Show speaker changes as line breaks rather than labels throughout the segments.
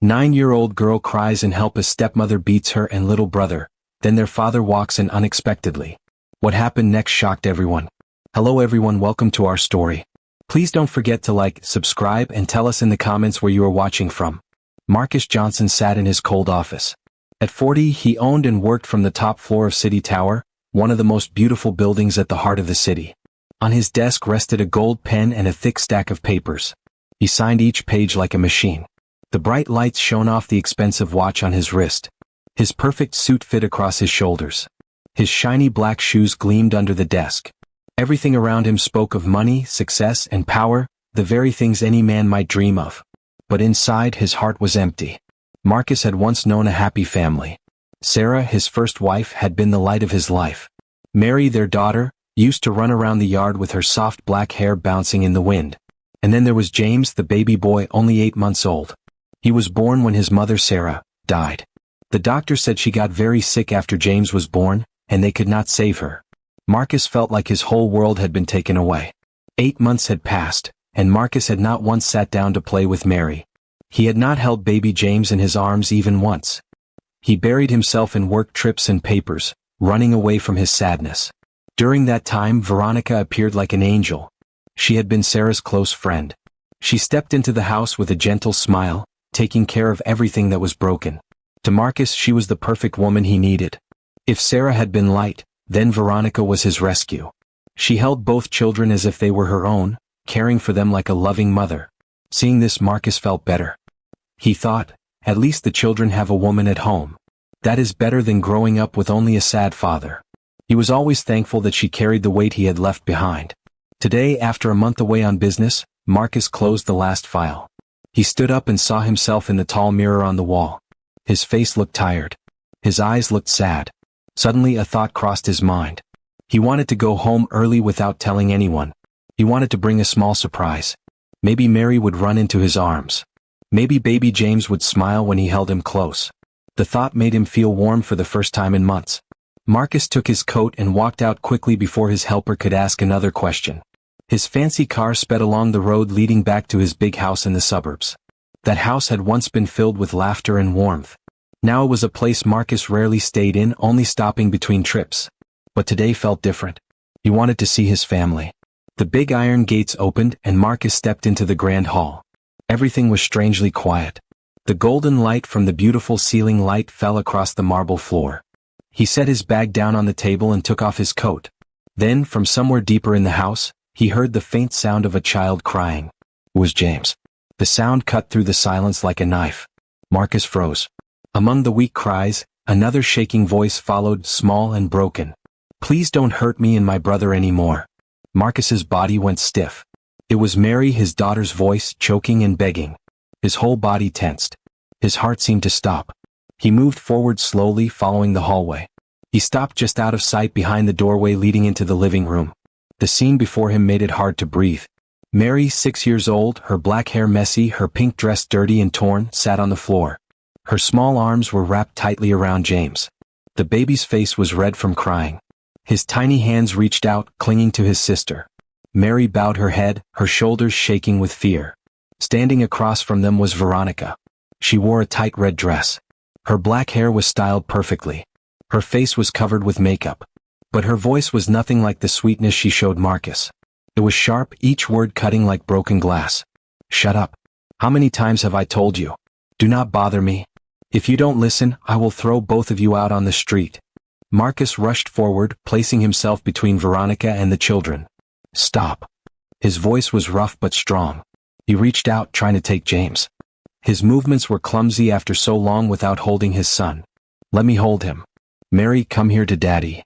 9-year-old girl cries in help as stepmother beats her and little brother. Then their father walks in unexpectedly. What happened next shocked everyone. Hello everyone, welcome to our story. Please don't forget to like, subscribe and tell us in the comments where you are watching from. Marcus Johnson sat in his cold office. At 40, he owned and worked from the top floor of City Tower, one of the most beautiful buildings at the heart of the city. On his desk rested a gold pen and a thick stack of papers. He signed each page like a machine. The bright lights shone off the expensive watch on his wrist. His perfect suit fit across his shoulders. His shiny black shoes gleamed under the desk. Everything around him spoke of money, success, and power, the very things any man might dream of. But inside, his heart was empty. Marcus had once known a happy family. Sarah, his first wife, had been the light of his life. Mary, their daughter, used to run around the yard with her soft black hair bouncing in the wind. And then there was James, the baby boy, only 8 months old. He was born when his mother, Sarah, died. The doctor said she got very sick after James was born, and they could not save her. Marcus felt like his whole world had been taken away. 8 months had passed, and Marcus had not once sat down to play with Mary. He had not held baby James in his arms even once. He buried himself in work trips and papers, running away from his sadness. During that time, Veronica appeared like an angel. She had been Sarah's close friend. She stepped into the house with a gentle smile, taking care of everything that was broken. To Marcus, she was the perfect woman he needed. If Sarah had been light, then Veronica was his rescue. She held both children as if they were her own, caring for them like a loving mother. Seeing this, Marcus felt better. He thought, at least the children have a woman at home. That is better than growing up with only a sad father. He was always thankful that she carried the weight he had left behind. Today, after a month away on business, Marcus closed the last file. He stood up and saw himself in the tall mirror on the wall. His face looked tired. His eyes looked sad. Suddenly a thought crossed his mind. He wanted to go home early without telling anyone. He wanted to bring a small surprise. Maybe Mary would run into his arms. Maybe baby James would smile when he held him close. The thought made him feel warm for the first time in months. Marcus took his coat and walked out quickly before his helper could ask another question. His fancy car sped along the road leading back to his big house in the suburbs. That house had once been filled with laughter and warmth. Now it was a place Marcus rarely stayed in, only stopping between trips. But today felt different. He wanted to see his family. The big iron gates opened and Marcus stepped into the grand hall. Everything was strangely quiet. The golden light from the beautiful ceiling light fell across the marble floor. He set his bag down on the table and took off his coat. Then, from somewhere deeper in the house, he heard the faint sound of a child crying. It was James. The sound cut through the silence like a knife. Marcus froze. Among the weak cries, another shaking voice followed, small and broken. Please don't hurt me and my brother anymore. Marcus's body went stiff. It was Mary, his daughter's voice, choking and begging. His whole body tensed. His heart seemed to stop. He moved forward slowly, following the hallway. He stopped just out of sight behind the doorway leading into the living room. The scene before him made it hard to breathe. Mary, 6 years old, her black hair messy, her pink dress dirty and torn, sat on the floor. Her small arms were wrapped tightly around James. The baby's face was red from crying. His tiny hands reached out, clinging to his sister. Mary bowed her head, her shoulders shaking with fear. Standing across from them was Veronica. She wore a tight red dress. Her black hair was styled perfectly. Her face was covered with makeup. But her voice was nothing like the sweetness she showed Marcus. It was sharp, each word cutting like broken glass. Shut up. How many times have I told you? Do not bother me. If you don't listen, I will throw both of you out on the street. Marcus rushed forward, placing himself between Veronica and the children. Stop. His voice was rough but strong. He reached out, trying to take James. His movements were clumsy after so long without holding his son. Let me hold him. Mary, come here to Daddy.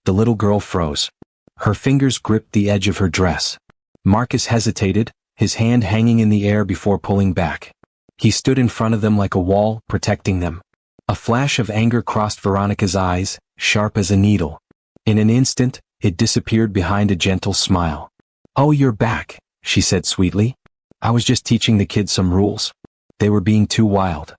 The little girl froze. Her fingers gripped the edge of her dress. Marcus hesitated, his hand hanging in the air before pulling back. He stood in front of them like a wall, protecting them. A flash of anger crossed Veronica's eyes, sharp as a needle. In an instant, it disappeared behind a gentle smile. Oh, you're back, she said sweetly. I was just teaching the kids some rules. They were being too wild.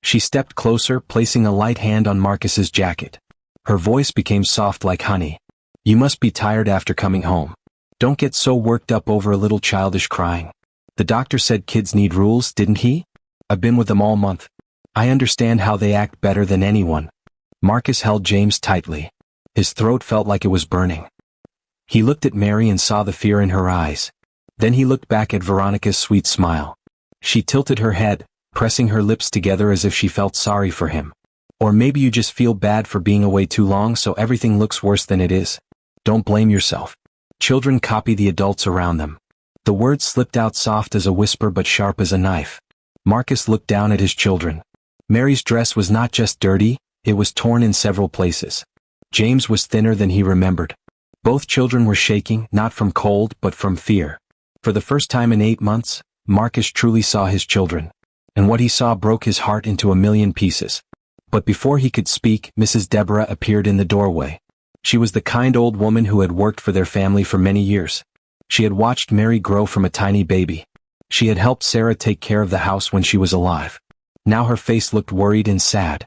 She stepped closer, placing a light hand on Marcus's jacket. Her voice became soft like honey. You must be tired after coming home. Don't get so worked up over a little childish crying. The doctor said kids need rules, didn't he? I've been with them all month. I understand how they act better than anyone. Marcus held James tightly. His throat felt like it was burning. He looked at Mary and saw the fear in her eyes. Then he looked back at Veronica's sweet smile. She tilted her head, pressing her lips together as if she felt sorry for him. Or maybe you just feel bad for being away too long so everything looks worse than it is. Don't blame yourself. Children copy the adults around them. The words slipped out soft as a whisper but sharp as a knife. Marcus looked down at his children. Mary's dress was not just dirty, it was torn in several places. James was thinner than he remembered. Both children were shaking, not from cold but from fear. For the first time in 8 months, Marcus truly saw his children. And what he saw broke his heart into a million pieces. But before he could speak, Mrs. Deborah appeared in the doorway. She was the kind old woman who had worked for their family for many years. She had watched Mary grow from a tiny baby. She had helped Sarah take care of the house when she was alive. Now her face looked worried and sad.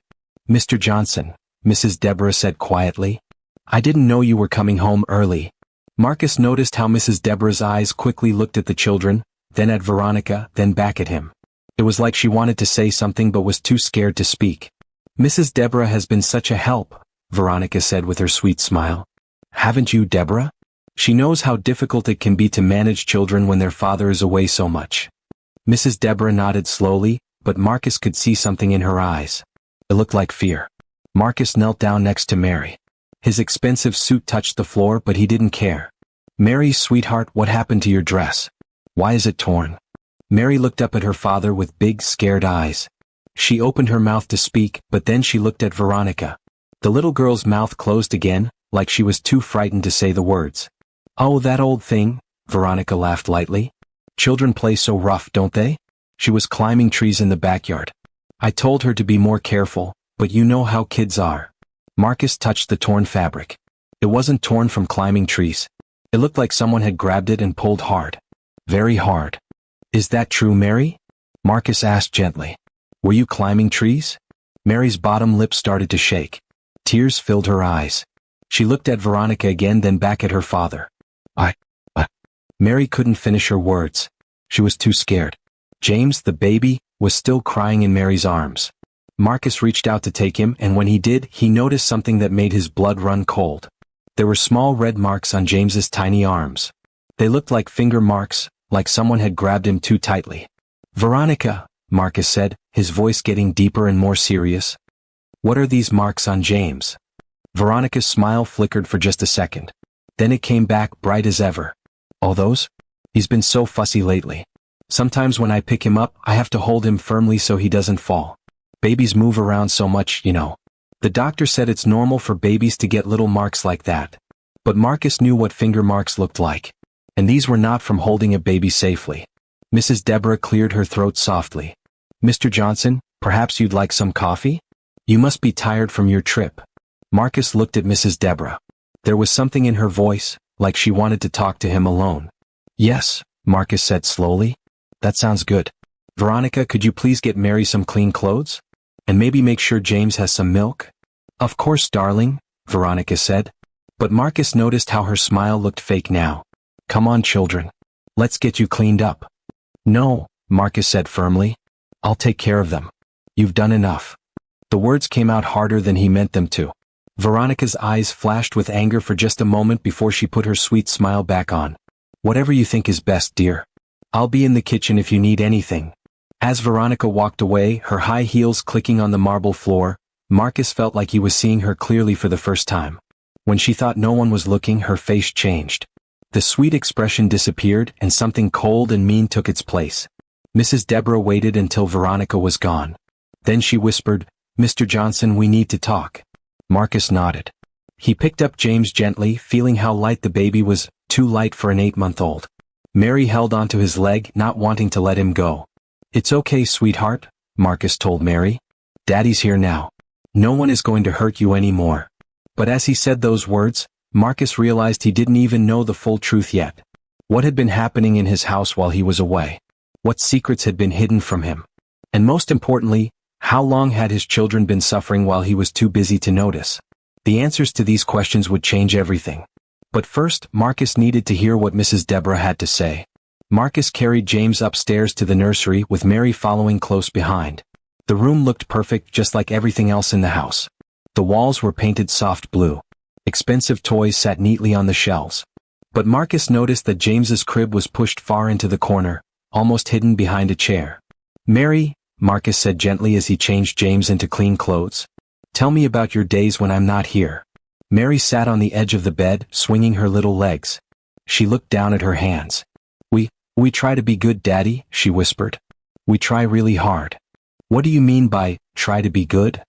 "Mr. Johnson," Mrs. Deborah said quietly. "I didn't know you were coming home early." Marcus noticed how Mrs. Deborah's eyes quickly looked at the children, then at Veronica, then back at him. It was like she wanted to say something but was too scared to speak. "Mrs. Deborah has been such a help," Veronica said with her sweet smile. "Haven't you, Deborah? She knows how difficult it can be to manage children when their father is away so much." Mrs. Deborah nodded slowly, but Marcus could see something in her eyes. It looked like fear. Marcus knelt down next to Mary. His expensive suit touched the floor but he didn't care. "Mary, sweetheart, what happened to your dress? Why is it torn?" Mary looked up at her father with big, scared eyes. She opened her mouth to speak, but then she looked at Veronica. The little girl's mouth closed again, like she was too frightened to say the words. "Oh, that old thing," Veronica laughed lightly. "Children play so rough, don't they? She was climbing trees in the backyard. I told her to be more careful, but you know how kids are." Marcus touched the torn fabric. It wasn't torn from climbing trees. It looked like someone had grabbed it and pulled hard. Very hard. "Is that true, Mary?" Marcus asked gently. "Were you climbing trees?" Mary's bottom lip started to shake. Tears filled her eyes. She looked at Veronica again, then back at her father. I. Mary couldn't finish her words. She was too scared. James, the baby, was still crying in Mary's arms. Marcus reached out to take him, and when he did, he noticed something that made his blood run cold. There were small red marks on James's tiny arms. They looked like finger marks, like someone had grabbed him too tightly. "Veronica," Marcus said, his voice getting deeper and more serious. "What are these marks on James?" Veronica's smile flickered for just a second. Then it came back bright as ever. "All those? He's been so fussy lately. Sometimes when I pick him up, I have to hold him firmly so he doesn't fall. Babies move around so much, you know. The doctor said it's normal for babies to get little marks like that." But Marcus knew what finger marks looked like. And these were not from holding a baby safely. Mrs. Deborah cleared her throat softly. "Mr. Johnson, perhaps you'd like some coffee? You must be tired from your trip." Marcus looked at Mrs. Deborah. There was something in her voice, like she wanted to talk to him alone. "Yes," Marcus said slowly. "That sounds good. Veronica, could you please get Mary some clean clothes? And maybe make sure James has some milk?" "Of course, darling," Veronica said. But Marcus noticed how her smile looked fake now. "Come on, children. Let's get you cleaned up." "No," Marcus said firmly. "I'll take care of them. You've done enough." The words came out harder than he meant them to. Veronica's eyes flashed with anger for just a moment before she put her sweet smile back on. "Whatever you think is best, dear. I'll be in the kitchen if you need anything." As Veronica walked away, her high heels clicking on the marble floor, Marcus felt like he was seeing her clearly for the first time. When she thought no one was looking, her face changed. The sweet expression disappeared, and something cold and mean took its place. Mrs. Deborah waited until Veronica was gone. Then she whispered, "Mr. Johnson, we need to talk." Marcus nodded. He picked up James gently, feeling how light the baby was, too light for an 8-month-old. Mary held onto his leg, not wanting to let him go. "It's okay, sweetheart," Marcus told Mary. "Daddy's here now. No one is going to hurt you anymore." But as he said those words, Marcus realized he didn't even know the full truth yet. What had been happening in his house while he was away? What secrets had been hidden from him? And most importantly, how long had his children been suffering while he was too busy to notice? The answers to these questions would change everything. But first, Marcus needed to hear what Mrs. Deborah had to say. Marcus carried James upstairs to the nursery with Mary following close behind. The room looked perfect just like everything else in the house. The walls were painted soft blue. Expensive toys sat neatly on the shelves. But Marcus noticed that James's crib was pushed far into the corner, almost hidden behind a chair. "Mary," Marcus said gently as he changed James into clean clothes. "Tell me about your days when I'm not here." Mary sat on the edge of the bed, swinging her little legs. She looked down at her hands. We try to be good, Daddy," she whispered. "We try really hard." "What do you mean by, try to be good?"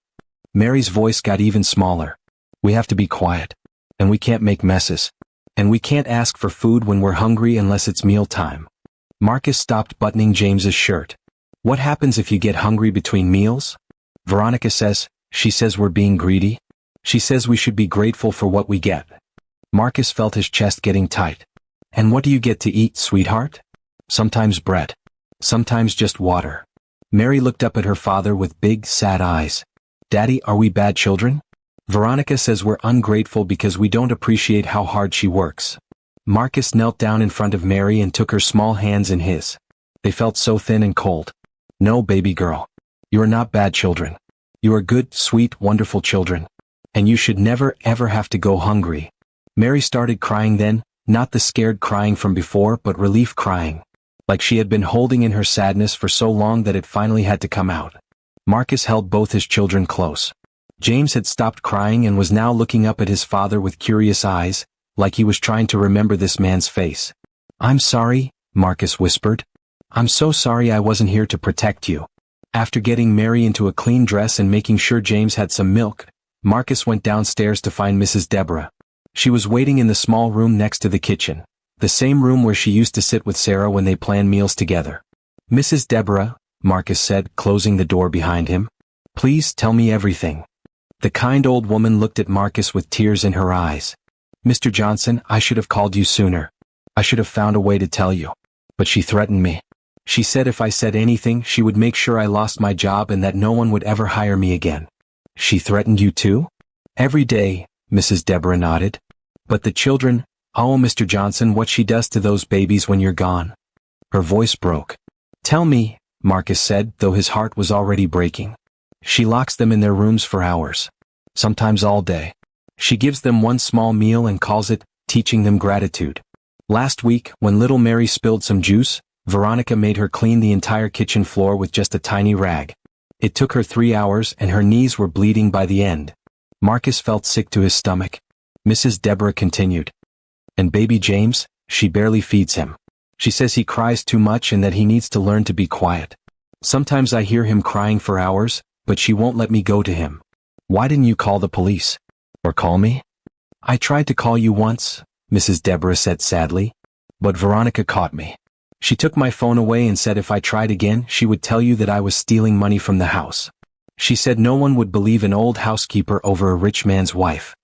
Mary's voice got even smaller. "We have to be quiet. And we can't make messes. And we can't ask for food when we're hungry unless it's mealtime." Marcus stopped buttoning James's shirt. "What happens if you get hungry between meals?" "Veronica says, she says we're being greedy. She says we should be grateful for what we get." Marcus felt his chest getting tight. "And what do you get to eat, sweetheart?" "Sometimes bread. Sometimes just water." Mary looked up at her father with big, sad eyes. "Daddy, are we bad children?" "Veronica says we're ungrateful because we don't appreciate how hard she works." Marcus knelt down in front of Mary and took her small hands in his. They felt so thin and cold. "No, baby girl. You are not bad children. You are good, sweet, wonderful children. And you should never, ever have to go hungry." Mary started crying then, not the scared crying from before but relief crying. Like she had been holding in her sadness for so long that it finally had to come out. Marcus held both his children close. James had stopped crying and was now looking up at his father with curious eyes, like he was trying to remember this man's face. "I'm sorry," Marcus whispered. "I'm so sorry I wasn't here to protect you." After getting Mary into a clean dress and making sure James had some milk, Marcus went downstairs to find Mrs. Deborah. She was waiting in the small room next to the kitchen, the same room where she used to sit with Sarah when they planned meals together. "Mrs. Deborah," Marcus said, closing the door behind him. "Please tell me everything." The kind old woman looked at Marcus with tears in her eyes. "Mr. Johnson, I should have called you sooner. I should have found a way to tell you. But she threatened me. She said if I said anything she would make sure I lost my job and that no one would ever hire me again." "She threatened you too?" "Every day," Mrs. Deborah nodded. "But the children, oh Mr. Johnson, what she does to those babies when you're gone." Her voice broke. "Tell me," Marcus said, though his heart was already breaking. "She locks them in their rooms for hours. Sometimes all day. She gives them one small meal and calls it, teaching them gratitude. Last week, when little Mary spilled some juice, Veronica made her clean the entire kitchen floor with just a tiny rag. It took her 3 hours and her knees were bleeding by the end." Marcus felt sick to his stomach. Mrs. Deborah continued. "And baby James, she barely feeds him. She says he cries too much and that he needs to learn to be quiet. Sometimes I hear him crying for hours, but she won't let me go to him." "Why didn't you call the police? Or call me?" "I tried to call you once," Mrs. Deborah said sadly. "But Veronica caught me. She took my phone away and said if I tried again she would tell you that I was stealing money from the house. She said no one would believe an old housekeeper over a rich man's wife."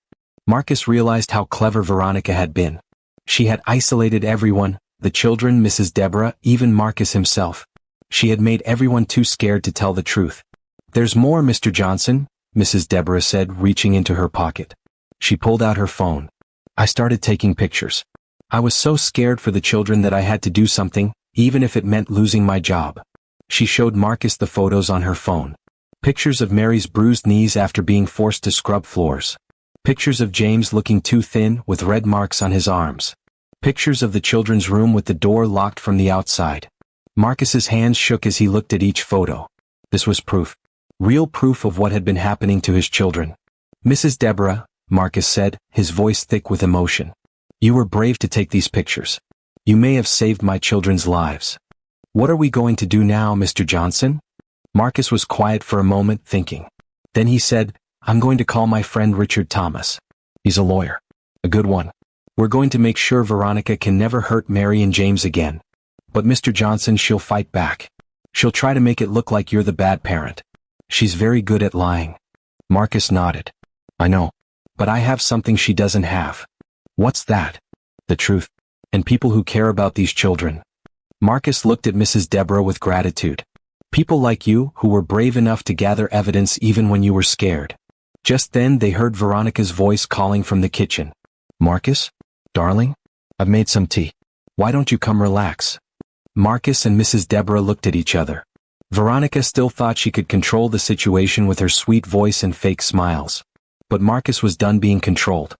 Marcus realized how clever Veronica had been. She had isolated everyone, the children, Mrs. Deborah, even Marcus himself. She had made everyone too scared to tell the truth. "There's more, Mr. Johnson," Mrs. Deborah said, reaching into her pocket. She pulled out her phone. "I started taking pictures. I was so scared for the children that I had to do something, even if it meant losing my job." She showed Marcus the photos on her phone. Pictures of Mary's bruised knees after being forced to scrub floors. Pictures of James looking too thin with red marks on his arms. Pictures of the children's room with the door locked from the outside. Marcus's hands shook as he looked at each photo. This was proof. Real proof of what had been happening to his children. "Mrs. Deborah," Marcus said, his voice thick with emotion. "You were brave to take these pictures. You may have saved my children's lives. What are we going to do now, Mr. Johnson?" Marcus was quiet for a moment, thinking. Then he said, "I'm going to call my friend Richard Thomas. He's a lawyer. A good one. We're going to make sure Veronica can never hurt Mary and James again. But Mr. Johnson, she'll fight back. She'll try to make it look like you're the bad parent. She's very good at lying." Marcus nodded. "I know. But I have something she doesn't have." "What's that?" "The truth. And people who care about these children." Marcus looked at Mrs. Deborah with gratitude. "People like you, who were brave enough to gather evidence even when you were scared." Just then they heard Veronica's voice calling from the kitchen. "Marcus? Darling? I've made some tea. Why don't you come relax?" Marcus and Mrs. Deborah looked at each other. Veronica still thought she could control the situation with her sweet voice and fake smiles. But Marcus was done being controlled.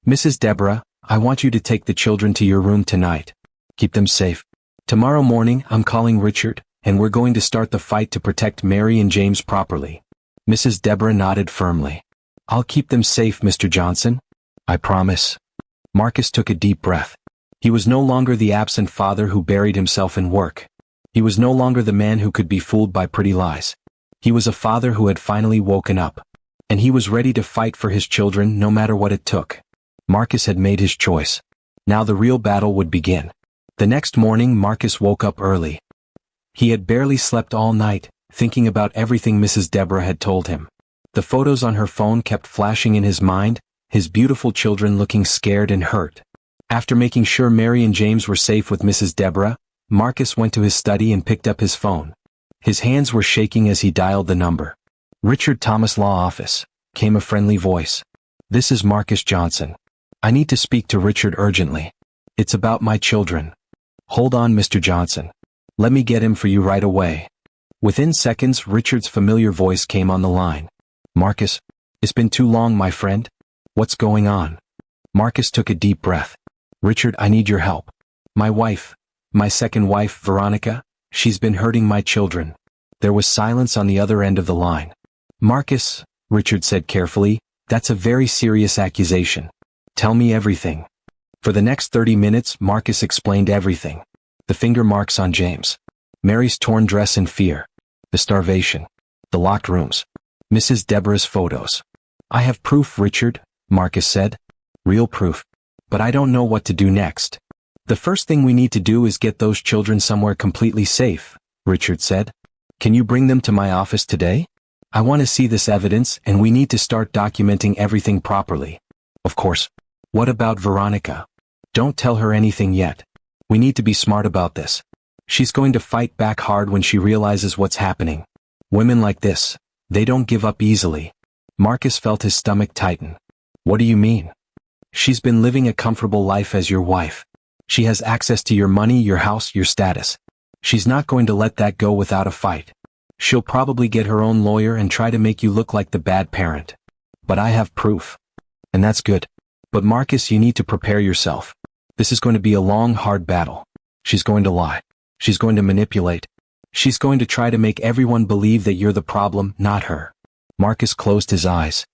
"Mrs. Deborah, I want you to take the children to your room tonight. Keep them safe. Tomorrow morning I'm calling Richard, and we're going to start the fight to protect Mary and James properly." Mrs. Deborah nodded firmly. "I'll keep them safe, Mr. Johnson. I promise." Marcus took a deep breath. He was no longer the absent father who buried himself in work. He was no longer the man who could be fooled by pretty lies. He was a father who had finally woken up. And he was ready to fight for his children no matter what it took. Marcus had made his choice. Now the real battle would begin. The next morning Marcus woke up early. He had barely slept all night, thinking about everything Mrs. Deborah had told him. The photos on her phone kept flashing in his mind, his beautiful children looking scared and hurt. After making sure Mary and James were safe with Mrs. Deborah, Marcus went to his study and picked up his phone. His hands were shaking as he dialed the number. "Richard Thomas Law Office," came a friendly voice. "This is Marcus Johnson. I need to speak to Richard urgently. It's about my children." "Hold on, Mr. Johnson. Let me get him for you right away." Within seconds, Richard's familiar voice came on the line. "Marcus, it's been too long, my friend. What's going on?" Marcus took a deep breath. "Richard, I need your help. My second wife, Veronica, she's been hurting my children." There was silence on the other end of the line. "Marcus," Richard said carefully, "that's a very serious accusation. Tell me everything." For the next 30 minutes, Marcus explained everything. The finger marks on James. Mary's torn dress in fear. The starvation. The locked rooms. Mrs. Deborah's photos. "I have proof, Richard," Marcus said. "Real proof. But I don't know what to do next." "The first thing we need to do is get those children somewhere completely safe," Richard said. "Can you bring them to my office today? I want to see this evidence, and we need to start documenting everything properly." "Of course. What about Veronica? Don't tell her anything yet. We need to be smart about this. She's going to fight back hard when she realizes what's happening. Women like this, they don't give up easily." Marcus felt his stomach tighten. "What do you mean?" "She's been living a comfortable life as your wife. She has access to your money, your house, your status. She's not going to let that go without a fight. She'll probably get her own lawyer and try to make you look like the bad parent. But I have proof. And that's good. But Marcus, you need to prepare yourself. This is going to be a long, hard battle. She's going to lie. She's going to manipulate. She's going to try to make everyone believe that you're the problem, not her." Marcus closed his eyes.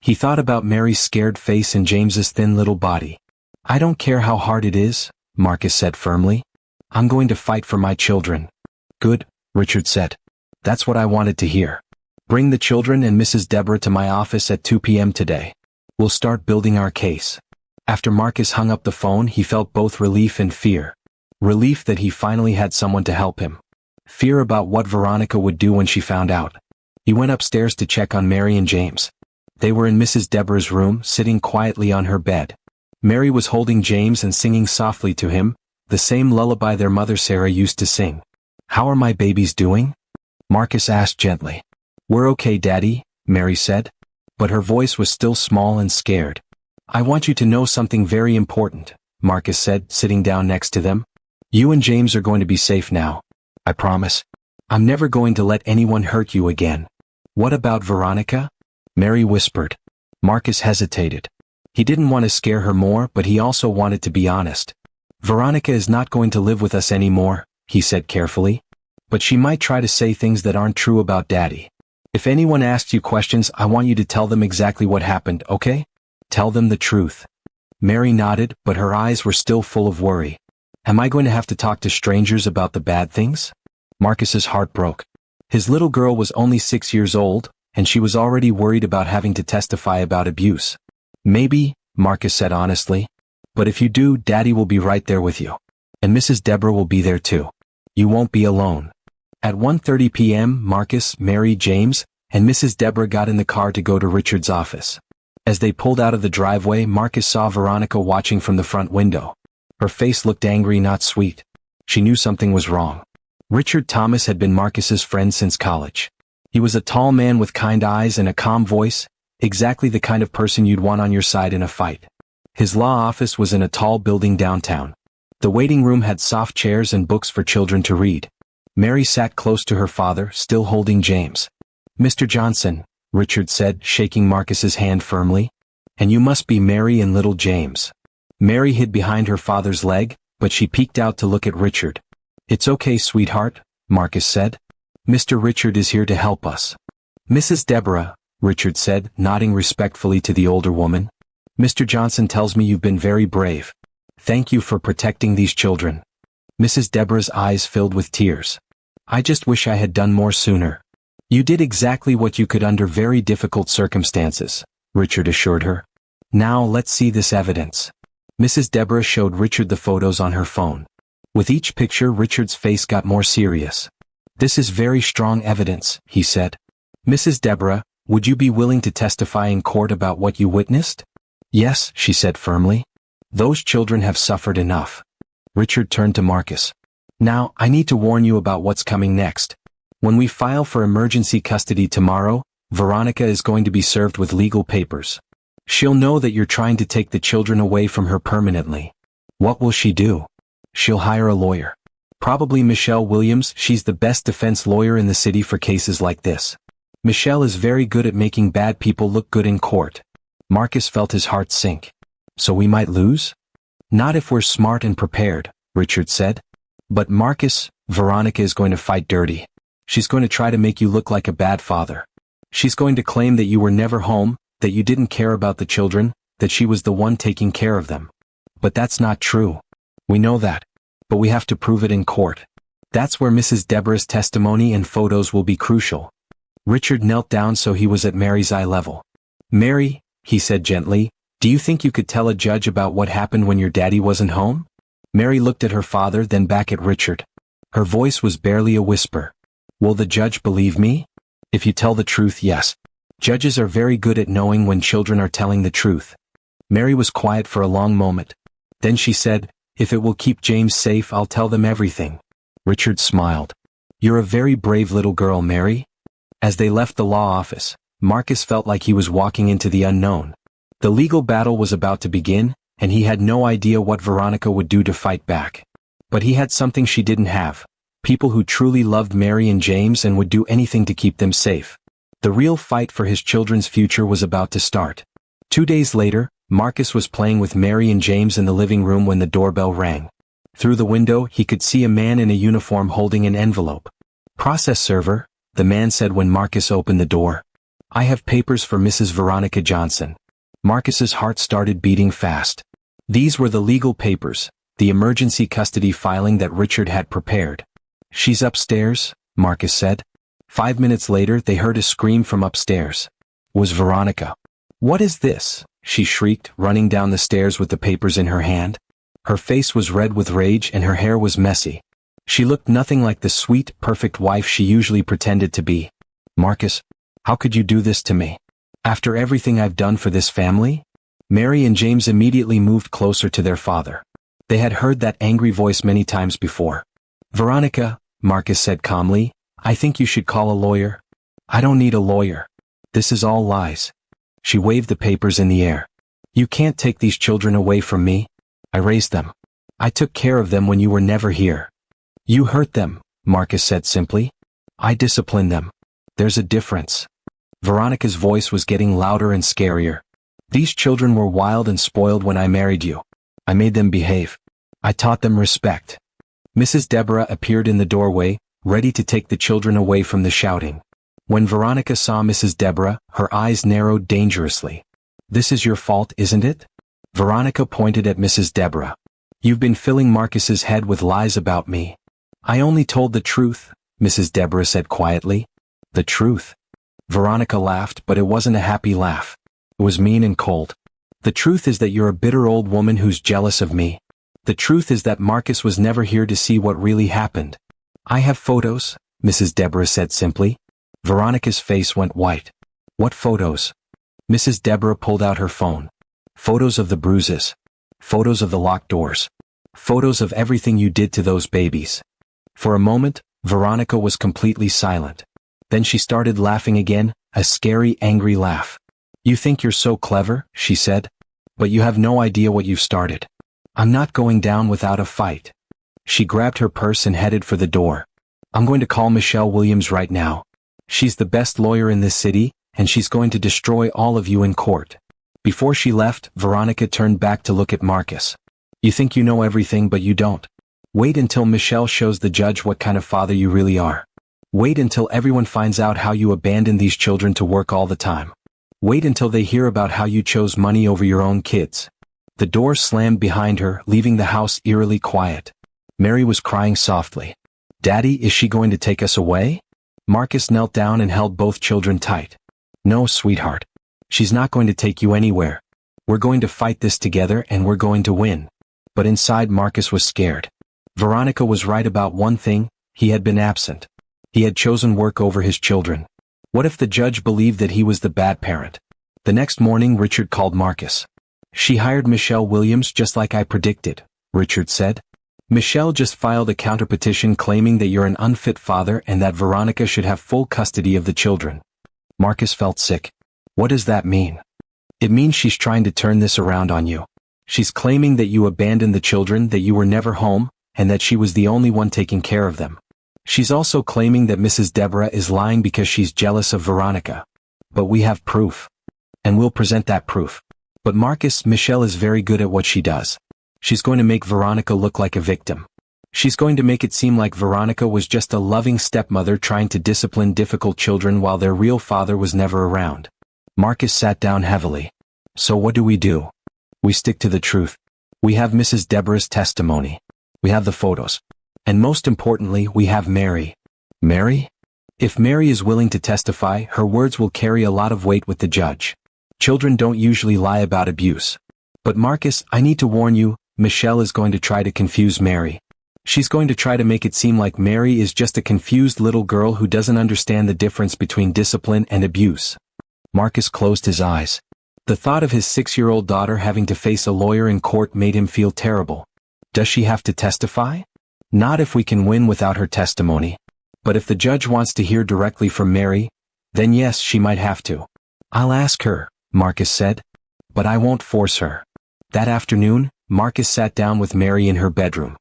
He thought about Mary's scared face and James's thin little body. "I don't care how hard it is," Marcus said firmly. "I'm going to fight for my children." "Good," Richard said. "That's what I wanted to hear. Bring the children and Mrs. Deborah to my office at 2 p.m. today. We'll start building our case." After Marcus hung up the phone, he felt both relief and fear. Relief that he finally had someone to help him. Fear about what Veronica would do when she found out. He went upstairs to check on Mary and James. They were in Mrs. Deborah's room, sitting quietly on her bed. Mary was holding James and singing softly to him, the same lullaby their mother Sarah used to sing. "How are my babies doing?" Marcus asked gently. "We're okay, Daddy," Mary said. But her voice was still small and scared. "I want you to know something very important," Marcus said, sitting down next to them. "You and James are going to be safe now. I promise. I'm never going to let anyone hurt you again." "What about Veronica?" Mary whispered. Marcus hesitated. He didn't want to scare her more, but he also wanted to be honest. "Veronica is not going to live with us anymore," he said carefully. "But she might try to say things that aren't true about Daddy. If anyone asks you questions, I want you to tell them exactly what happened, okay? Tell them the truth." Mary nodded, but her eyes were still full of worry. "Am I going to have to talk to strangers about the bad things?" Marcus's heart broke. His little girl was only 6 years old, and she was already worried about having to testify about abuse. "Maybe," Marcus said honestly. "But if you do, Daddy will be right there with you. And Mrs. Deborah will be there too. You won't be alone." At 1:30 p.m., Marcus, Mary, James, and Mrs. Deborah got in the car to go to Richard's office. As they pulled out of the driveway, Marcus saw Veronica watching from the front window. Her face looked angry, not sweet. She knew something was wrong. Richard Thomas had been Marcus's friend since college. He was a tall man with kind eyes and a calm voice, exactly the kind of person you'd want on your side in a fight. His law office was in a tall building downtown. The waiting room had soft chairs and books for children to read. Mary sat close to her father, still holding James. "Mr. Johnson," Richard said, shaking Marcus's hand firmly. "And you must be Mary and little James." Mary hid behind her father's leg, but she peeked out to look at Richard. "It's okay, sweetheart," Marcus said. "Mr. Richard is here to help us." "Mrs. Deborah," Richard said, nodding respectfully to the older woman. "Mr. Johnson tells me you've been very brave. Thank you for protecting these children." Mrs. Deborah's eyes filled with tears. "I just wish I had done more sooner." "You did exactly what you could under very difficult circumstances," Richard assured her. "Now let's see this evidence." Mrs. Deborah showed Richard the photos on her phone. With each picture, Richard's face got more serious. "This is very strong evidence," he said. "Mrs. Deborah, would you be willing to testify in court about what you witnessed?" "Yes," she said firmly. "Those children have suffered enough." Richard turned to Marcus. "Now, I need to warn you about what's coming next. When we file for emergency custody tomorrow, Veronica is going to be served with legal papers. She'll know that you're trying to take the children away from her permanently. What will she do? She'll hire a lawyer. Probably Michelle Williams. She's the best defense lawyer in the city for cases like this. Michelle is very good at making bad people look good in court." Marcus felt his heart sink. "So we might lose?" "Not if we're smart and prepared," Richard said. "But Marcus, Veronica is going to fight dirty. She's going to try to make you look like a bad father. She's going to claim that you were never home, that you didn't care about the children, that she was the one taking care of them. But that's not true. We know that. But we have to prove it in court. That's where Mrs. Deborah's testimony and photos will be crucial." Richard knelt down so he was at Mary's eye level. "Mary," he said gently, "do you think you could tell a judge about what happened when your daddy wasn't home?" Mary looked at her father, then back at Richard. Her voice was barely a whisper. "Will the judge believe me? If you tell the truth, yes. Judges are very good at knowing when children are telling the truth." Mary was quiet for a long moment. Then she said, "If it will keep James safe, I'll tell them everything." Richard smiled. "You're a very brave little girl, Mary." As they left the law office, Marcus felt like he was walking into the unknown. The legal battle was about to begin, and he had no idea what Veronica would do to fight back. But he had something she didn't have: people who truly loved Mary and James and would do anything to keep them safe. The real fight for his children's future was about to start. 2 days later, Marcus was playing with Mary and James in the living room when the doorbell rang. Through the window, he could see a man in a uniform holding an envelope. "Process server," the man said when Marcus opened the door. "I have papers for Mrs. Veronica Johnson." Marcus's heart started beating fast. These were the legal papers, the emergency custody filing that Richard had prepared. "She's upstairs," Marcus said. 5 minutes later, they heard a scream from upstairs. It was Veronica. "What is this?" she shrieked, running down the stairs with the papers in her hand. Her face was red with rage and her hair was messy. She looked nothing like the sweet, perfect wife she usually pretended to be. "Marcus, how could you do this to me? After everything I've done for this family?" Mary and James immediately moved closer to their father. They had heard that angry voice many times before. "Veronica," Marcus said calmly, "I think you should call a lawyer." "I don't need a lawyer. This is all lies." She waved the papers in the air. "You can't take these children away from me. I raised them. I took care of them when you were never here." "You hurt them," Marcus said simply. "I disciplined them. There's a difference." Veronica's voice was getting louder and scarier. "These children were wild and spoiled when I married you. I made them behave. I taught them respect." Mrs. Deborah appeared in the doorway, ready to take the children away from the shouting. When Veronica saw Mrs. Deborah, her eyes narrowed dangerously. "This is your fault, isn't it?" Veronica pointed at Mrs. Deborah. "You've been filling Marcus's head with lies about me." "I only told the truth," Mrs. Deborah said quietly. "The truth?" Veronica laughed, but it wasn't a happy laugh. It was mean and cold. "The truth is that you're a bitter old woman who's jealous of me. The truth is that Marcus was never here to see what really happened." "I have photos," Mrs. Deborah said simply. Veronica's face went white. "What photos?" Mrs. Deborah pulled out her phone. "Photos of the bruises. Photos of the locked doors. Photos of everything you did to those babies." For a moment, Veronica was completely silent. Then she started laughing again, a scary, angry laugh. "You think you're so clever," she said. "But you have no idea what you've started. I'm not going down without a fight." She grabbed her purse and headed for the door. I'm going to call Michelle Williams right now. She's the best lawyer in this city, and she's going to destroy all of you in court." Before she left, Veronica turned back to look at Marcus. "You think you know everything, but you don't. Wait until Michelle shows the judge what kind of father you really are. Wait until everyone finds out how you abandoned these children to work all the time. Wait until they hear about how you chose money over your own kids." The door slammed behind her, leaving the house eerily quiet. Mary was crying softly. "Daddy, is she going to take us away?" Marcus knelt down and held both children tight. "No, sweetheart. She's not going to take you anywhere. We're going to fight this together and we're going to win." But inside, Marcus was scared. Veronica was right about one thing: he had been absent. He had chosen work over his children. What if the judge believed that he was the bad parent? The next morning, Richard called Marcus. "She hired Michelle Williams just like I predicted," Richard said. "Michelle just filed a counterpetition claiming that you're an unfit father and that Veronica should have full custody of the children." Marcus felt sick. "What does that mean?" "It means she's trying to turn this around on you. She's claiming that you abandoned the children, that you were never home, and that she was the only one taking care of them. She's also claiming that Mrs. Deborah is lying because she's jealous of Veronica. But we have proof. And we'll present that proof." "But Marcus, Michelle is very good at what she does. She's going to make Veronica look like a victim. She's going to make it seem like Veronica was just a loving stepmother trying to discipline difficult children while their real father was never around." Marcus sat down heavily. "So what do? We stick to the truth. We have Mrs. Deborah's testimony. We have the photos. And most importantly, we have Mary." "Mary? If Mary is willing to testify, her words will carry a lot of weight with the judge. Children don't usually lie about abuse." "But Marcus, I need to warn you, Michelle is going to try to confuse Mary. She's going to try to make it seem like Mary is just a confused little girl who doesn't understand the difference between discipline and abuse." Marcus closed his eyes. The thought of his 6-year-old daughter having to face a lawyer in court made him feel terrible. "Does she have to testify?" "Not if we can win without her testimony. But if the judge wants to hear directly from Mary, then yes, she might have to." "I'll ask her," Marcus said. "But I won't force her." That afternoon, Marcus sat down with Mary in her bedroom.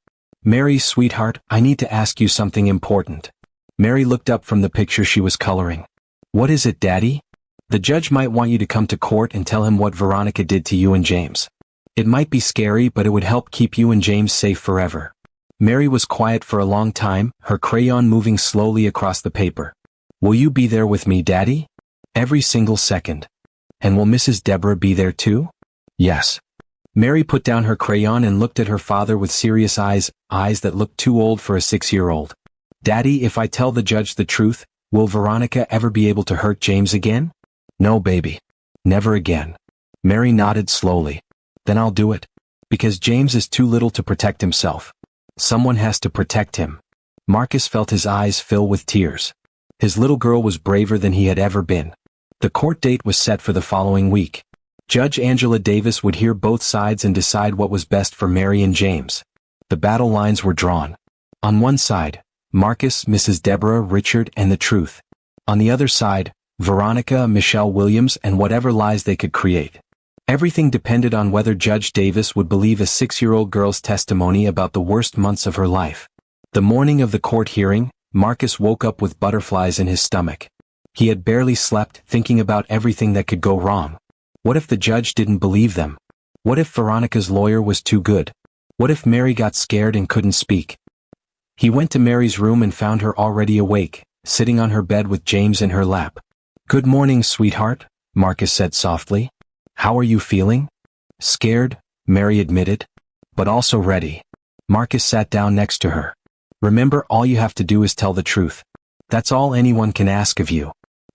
"Mary, sweetheart, I need to ask you something important." Mary looked up from the picture she was coloring. "What is it, Daddy?" "The judge might want you to come to court and tell him what Veronica did to you and James. It might be scary, but it would help keep you and James safe forever." Mary was quiet for a long time, her crayon moving slowly across the paper. "Will you be there with me, Daddy?" "Every single second." "And will Mrs. Deborah be there too?" "Yes." Mary put down her crayon and looked at her father with serious eyes, eyes that looked too old for a 6-year-old. "Daddy, if I tell the judge the truth, will Veronica ever be able to hurt James again?" "No, baby. Never again." Mary nodded slowly. "Then I'll do it. Because James is too little to protect himself. Someone has to protect him." Marcus felt his eyes fill with tears. His little girl was braver than he had ever been. The court date was set for the following week. Judge Angela Davis would hear both sides and decide what was best for Mary and James. The battle lines were drawn. On one side, Marcus, Mrs. Deborah, Richard, and the truth. On the other side, Veronica, Michelle Williams, and whatever lies they could create. Everything depended on whether Judge Davis would believe a 6-year-old girl's testimony about the worst months of her life. The morning of the court hearing, Marcus woke up with butterflies in his stomach. He had barely slept, thinking about everything that could go wrong. What if the judge didn't believe them? What if Veronica's lawyer was too good? What if Mary got scared and couldn't speak? He went to Mary's room and found her already awake, sitting on her bed with James in her lap. "Good morning, sweetheart," Marcus said softly. "How are you feeling?" "Scared," Mary admitted, "but also ready." Marcus sat down next to her. "Remember, all you have to do is tell the truth. That's all anyone can ask of you."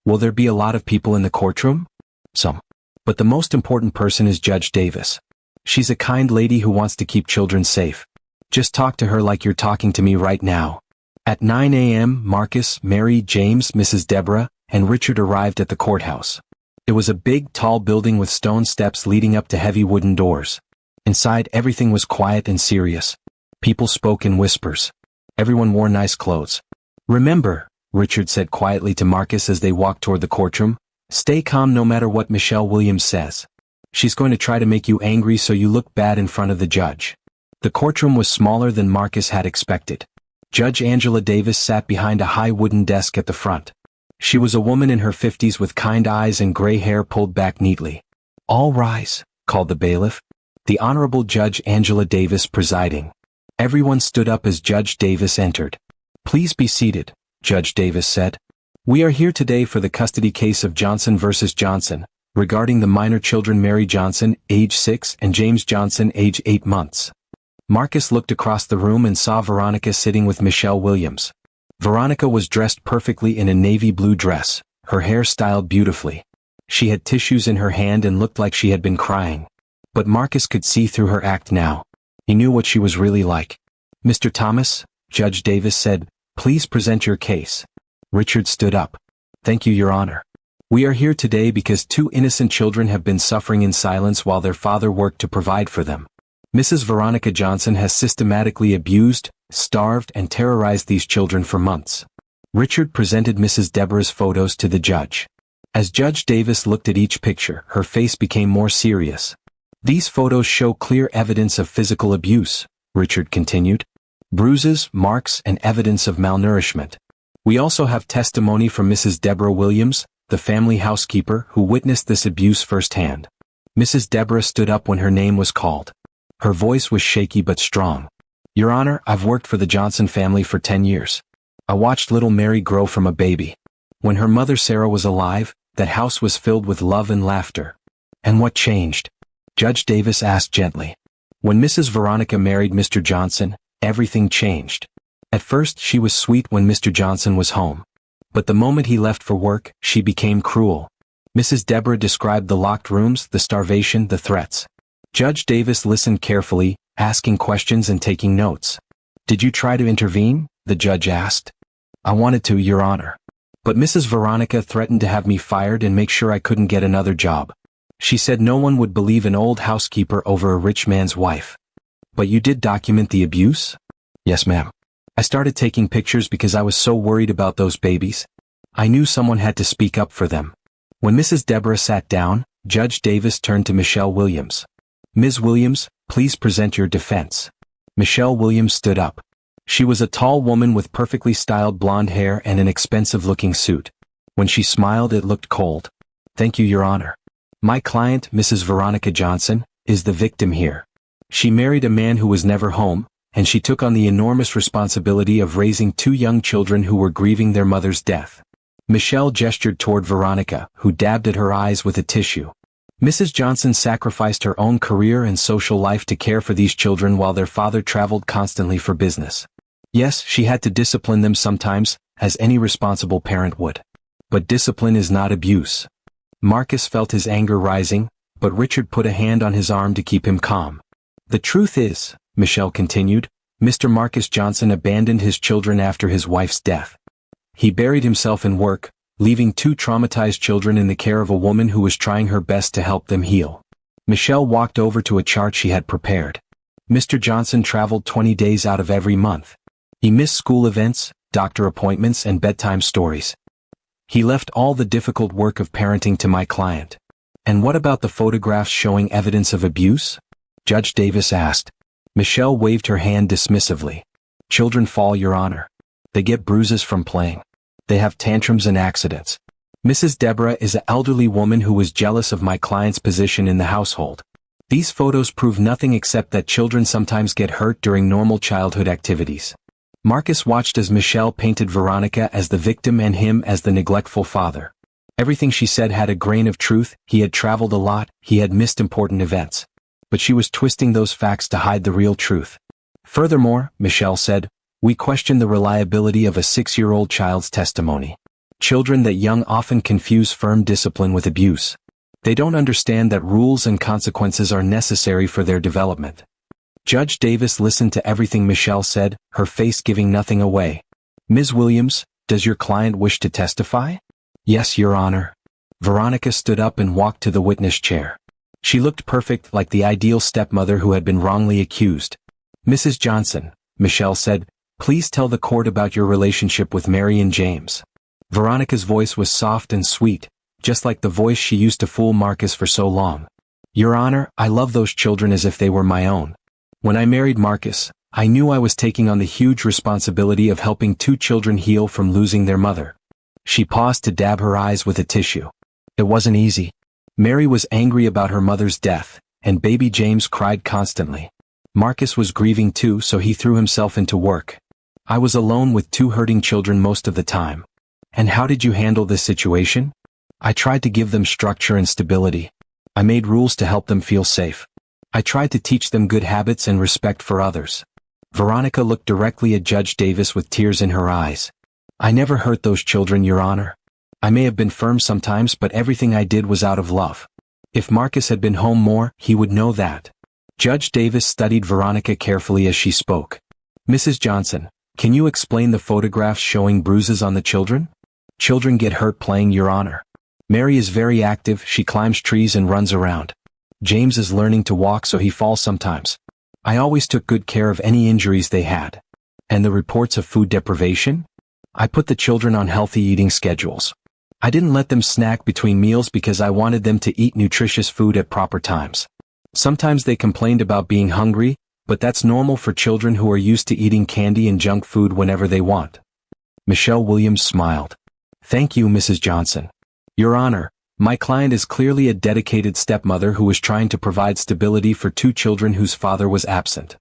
"Will there be a lot of people in the courtroom?" "Some. But the most important person is Judge Davis. She's a kind lady who wants to keep children safe. Just talk to her like you're talking to me right now." At 9 a.m., Marcus, Mary, James, Mrs. Deborah, and Richard arrived at the courthouse. It was a big, tall building with stone steps leading up to heavy wooden doors. Inside, everything was quiet and serious. People spoke in whispers. Everyone wore nice clothes. "Remember," Richard said quietly to Marcus as they walked toward the courtroom, "stay calm no matter what Michelle Williams says. She's going to try to make you angry so you look bad in front of the judge." The courtroom was smaller than Marcus had expected. Judge Angela Davis sat behind a high wooden desk at the front. She was a woman in her 50s with kind eyes and gray hair pulled back neatly. "All rise," called the bailiff. The Honorable Judge Angela Davis presiding. Everyone stood up as Judge Davis entered. "Please be seated," Judge Davis said. "We are here today for the custody case of Johnson versus Johnson, regarding the minor children Mary Johnson, age 6, and James Johnson, age 8 months. Marcus looked across the room and saw Veronica sitting with Michelle Williams. Veronica was dressed perfectly in a navy blue dress, her hair styled beautifully. She had tissues in her hand and looked like she had been crying. But Marcus could see through her act now. He knew what she was really like. "Mr. Thomas," Judge Davis said, "please present your case." Richard stood up. "Thank you, Your Honor. We are here today because 2 innocent children have been suffering in silence while their father worked to provide for them. Mrs. Veronica Johnson has systematically abused, starved, and terrorized these children for months." Richard presented Mrs. Deborah's photos to the judge. As Judge Davis looked at each picture, her face became more serious. "These photos show clear evidence of physical abuse," Richard continued. "Bruises, marks, and evidence of malnourishment. We also have testimony from Mrs. Deborah Williams, the family housekeeper, who witnessed this abuse firsthand." Mrs. Deborah stood up when her name was called. Her voice was shaky but strong. "Your Honor, I've worked for the Johnson family for 10 years. I watched little Mary grow from a baby. When her mother Sarah was alive, that house was filled with love and laughter." "And what changed?" Judge Davis asked gently. "When Mrs. Veronica married Mr. Johnson, everything changed. At first she was sweet when Mr. Johnson was home. But the moment he left for work, she became cruel." Mrs. Deborah described the locked rooms, the starvation, the threats. Judge Davis listened carefully, asking questions and taking notes. "Did you try to intervene?" the judge asked. "I wanted to, Your Honor. But Mrs. Veronica threatened to have me fired and make sure I couldn't get another job. She said no one would believe an old housekeeper over a rich man's wife." "But you did document the abuse?" "Yes, ma'am. I started taking pictures because I was so worried about those babies. I knew someone had to speak up for them." When Mrs. Deborah sat down, Judge Davis turned to Michelle Williams. "Ms. Williams, please present your defense." Michelle Williams stood up. She was a tall woman with perfectly styled blonde hair and an expensive-looking suit. When she smiled, it looked cold. "Thank you, Your Honor. My client, Mrs. Veronica Johnson, is the victim here. She married a man who was never home, and she took on the enormous responsibility of raising 2 young children who were grieving their mother's death." Michelle gestured toward Veronica, who dabbed at her eyes with a tissue. "Mrs. Johnson sacrificed her own career and social life to care for these children while their father traveled constantly for business. Yes, she had to discipline them sometimes, as any responsible parent would. But discipline is not abuse." Marcus felt his anger rising, but Richard put a hand on his arm to keep him calm. "The truth is," Michelle continued, "Mr. Marcus Johnson abandoned his children after his wife's death. He buried himself in work, leaving 2 traumatized children in the care of a woman who was trying her best to help them heal." Michelle walked over to a chart she had prepared. "Mr. Johnson traveled 20 days out of every month. He missed school events, doctor appointments, and bedtime stories. He left all the difficult work of parenting to my client." "And what about the photographs showing evidence of abuse?" Judge Davis asked. Michelle waved her hand dismissively. "Children fall, Your Honor. They get bruises from playing. They have tantrums and accidents. Mrs. Deborah is an elderly woman who was jealous of my client's position in the household. These photos prove nothing except that children sometimes get hurt during normal childhood activities." Marcus watched as Michelle painted Veronica as the victim and him as the neglectful father. Everything she said had a grain of truth. He had traveled a lot, he had missed important events. But she was twisting those facts to hide the real truth. "Furthermore," Michelle said, "we question the reliability of a 6-year-old child's testimony. Children that young often confuse firm discipline with abuse. They don't understand that rules and consequences are necessary for their development." Judge Davis listened to everything Michelle said, her face giving nothing away. "Ms. Williams, does your client wish to testify?" "Yes, Your Honor." Veronica stood up and walked to the witness chair. She looked perfect, like the ideal stepmother who had been wrongly accused. "Mrs. Johnson," Michelle said, "please tell the court about your relationship with Mary and James." Veronica's voice was soft and sweet, just like the voice she used to fool Marcus for so long. "Your Honor, I love those children as if they were my own. When I married Marcus, I knew I was taking on the huge responsibility of helping 2 children heal from losing their mother. She paused to dab her eyes with a tissue. It wasn't easy. Mary was angry about her mother's death, and baby James cried constantly. Marcus was grieving too, so he threw himself into work. I was alone with 2 hurting children most of the time. And how did you handle this situation? I tried to give them structure and stability. I made rules to help them feel safe. I tried to teach them good habits and respect for others. Veronica looked directly at Judge Davis with tears in her eyes. I never hurt those children, Your Honor. I may have been firm sometimes, but everything I did was out of love. If Marcus had been home more, he would know that. Judge Davis studied Veronica carefully as she spoke. Mrs. Johnson, can you explain the photographs showing bruises on the children? Children get hurt playing, Your Honor. Mary is very active, she climbs trees and runs around. James is learning to walk, so he falls sometimes. I always took good care of any injuries they had. And the reports of food deprivation? I put the children on healthy eating schedules. I didn't let them snack between meals because I wanted them to eat nutritious food at proper times. Sometimes they complained about being hungry, but that's normal for children who are used to eating candy and junk food whenever they want. Michelle Williams smiled. Thank you, Mrs. Johnson. Your Honor, my client is clearly a dedicated stepmother who was trying to provide stability for 2 children whose father was absent.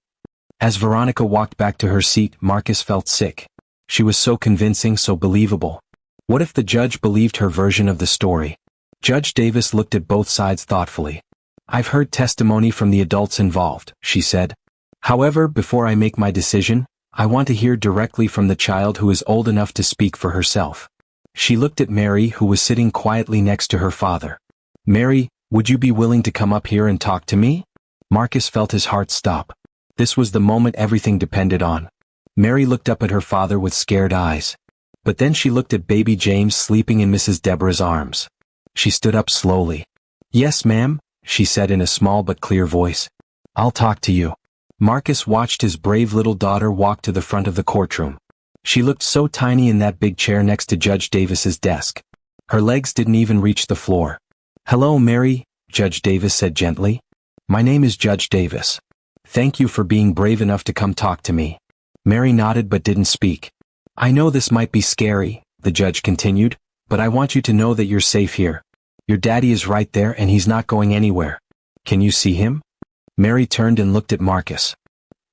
As Veronica walked back to her seat, Marcus felt sick. She was so convincing, so believable. What if the judge believed her version of the story? Judge Davis looked at both sides thoughtfully. I've heard testimony from the adults involved, she said. However, before I make my decision, I want to hear directly from the child who is old enough to speak for herself. She looked at Mary, who was sitting quietly next to her father. Mary, would you be willing to come up here and talk to me? Marcus felt his heart stop. This was the moment everything depended on. Mary looked up at her father with scared eyes. But then she looked at baby James sleeping in Mrs. Deborah's arms. She stood up slowly. Yes, ma'am, she said in a small but clear voice. I'll talk to you. Marcus watched his brave little daughter walk to the front of the courtroom. She looked so tiny in that big chair next to Judge Davis's desk. Her legs didn't even reach the floor. Hello, Mary, Judge Davis said gently. My name is Judge Davis. Thank you for being brave enough to come talk to me. Mary nodded but didn't speak. I know this might be scary, the judge continued, but I want you to know that you're safe here. Your daddy is right there and he's not going anywhere. Can you see him? Mary turned and looked at Marcus.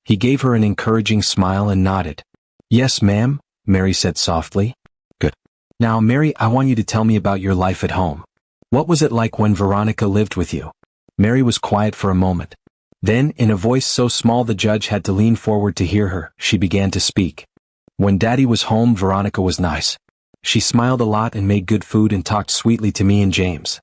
He gave her an encouraging smile and nodded. Yes, ma'am, Mary said softly. Good. Now, Mary, I want you to tell me about your life at home. What was it like when Veronica lived with you? Mary was quiet for a moment. Then, in a voice so small the judge had to lean forward to hear her, she began to speak. When Daddy was home, Veronica was nice. She smiled a lot and made good food and talked sweetly to me and James.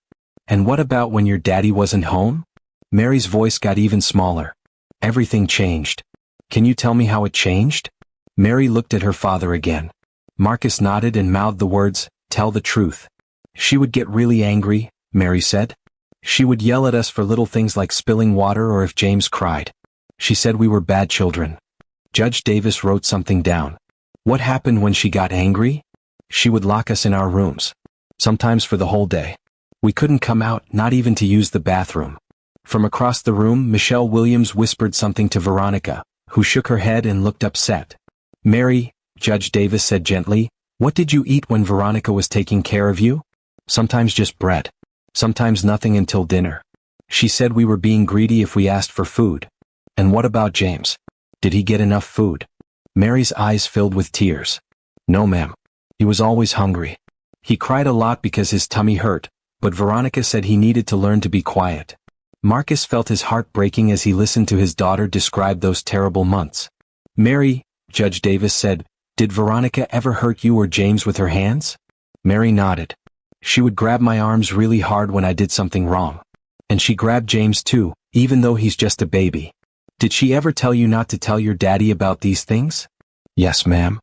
And what about when your daddy wasn't home? Mary's voice got even smaller. Everything changed. Can you tell me how it changed? Mary looked at her father again. Marcus nodded and mouthed the words, tell the truth. She would get really angry, Mary said. She would yell at us for little things like spilling water or if James cried. She said we were bad children. Judge Davis wrote something down. What happened when she got angry? She would lock us in our rooms. Sometimes for the whole day. We couldn't come out, not even to use the bathroom. From across the room, Michelle Williams whispered something to Veronica, who shook her head and looked upset. Mary, Judge Davis said gently, what did you eat when Veronica was taking care of you? Sometimes just bread. Sometimes nothing until dinner. She said we were being greedy if we asked for food. And what about James? Did he get enough food? Mary's eyes filled with tears. No, ma'am. He was always hungry. He cried a lot because his tummy hurt, but Veronica said he needed to learn to be quiet. Marcus felt his heart breaking as he listened to his daughter describe those terrible months. Mary, Judge Davis said, did Veronica ever hurt you or James with her hands? Mary nodded. She would grab my arms really hard when I did something wrong. And she grabbed James too, even though he's just a baby. Did she ever tell you not to tell your daddy about these things? Yes, ma'am.